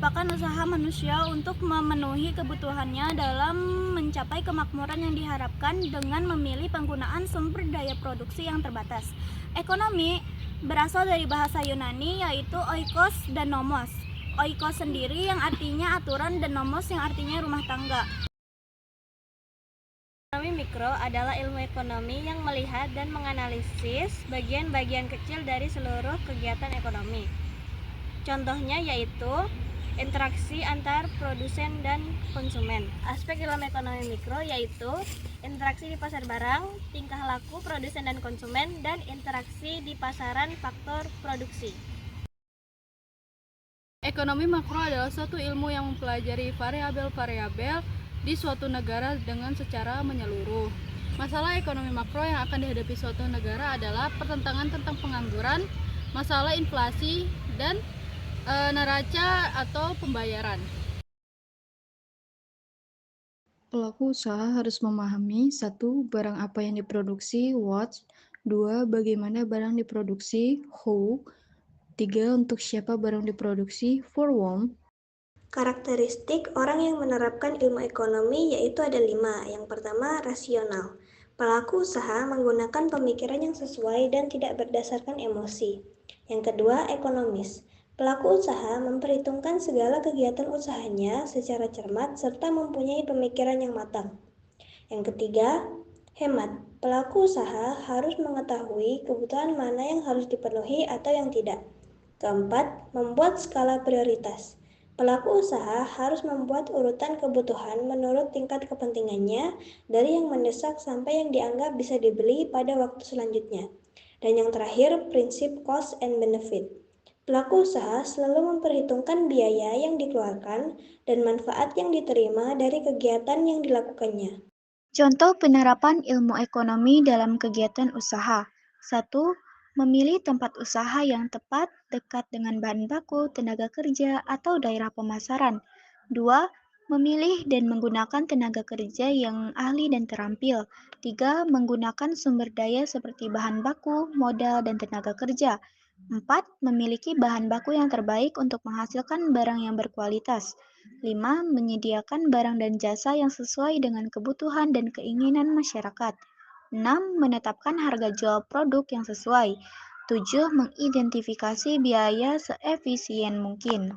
merupakan usaha manusia untuk memenuhi kebutuhannya dalam mencapai kemakmuran yang diharapkan dengan memilih penggunaan sumber daya produksi yang terbatas. Ekonomi berasal dari bahasa Yunani yaitu oikos dan nomos. Oikos sendiri yang artinya aturan dan nomos yang artinya rumah tangga. Ekonomi mikro adalah ilmu ekonomi yang melihat dan menganalisis bagian-bagian kecil dari seluruh kegiatan ekonomi. Contohnya yaitu interaksi antar produsen dan konsumen. Aspek dalam ekonomi mikro yaitu interaksi di pasar barang, tingkah laku produsen dan konsumen, dan interaksi di pasaran faktor produksi. Ekonomi makro adalah suatu ilmu yang mempelajari variabel-variabel di suatu negara dengan secara menyeluruh. Masalah ekonomi makro yang akan dihadapi suatu negara adalah pertentangan tentang pengangguran, masalah inflasi, dan neraca atau pembayaran. Pelaku usaha harus memahami 1. Barang apa yang diproduksi, what. 2. Bagaimana barang diproduksi, who. 3. Untuk siapa barang diproduksi, for whom. Karakteristik orang yang menerapkan ilmu ekonomi yaitu ada 5. Yang pertama, rasional. Pelaku usaha menggunakan pemikiran yang sesuai dan tidak berdasarkan emosi. Yang kedua, ekonomis. Pelaku usaha memperhitungkan segala kegiatan usahanya secara cermat serta mempunyai pemikiran yang matang. Yang ketiga, hemat. Pelaku usaha harus mengetahui kebutuhan mana yang harus dipenuhi atau yang tidak. Keempat, membuat skala prioritas. Pelaku usaha harus membuat urutan kebutuhan menurut tingkat kepentingannya dari yang mendesak sampai yang dianggap bisa dibeli pada waktu selanjutnya. Dan yang terakhir, prinsip cost and benefit. Pelaku usaha selalu memperhitungkan biaya yang dikeluarkan dan manfaat yang diterima dari kegiatan yang dilakukannya. Contoh penerapan ilmu ekonomi dalam kegiatan usaha. 1. Memilih tempat usaha yang tepat, dekat dengan bahan baku, tenaga kerja, atau daerah pemasaran. 2. Memilih dan menggunakan tenaga kerja yang ahli dan terampil. 3. Menggunakan sumber daya seperti bahan baku, modal, dan tenaga kerja. 4. Memiliki bahan baku yang terbaik untuk menghasilkan barang yang berkualitas. 5. Menyediakan barang dan jasa yang sesuai dengan kebutuhan dan keinginan masyarakat. 6. Menetapkan harga jual produk yang sesuai. 7. Mengidentifikasi biaya seefisien mungkin.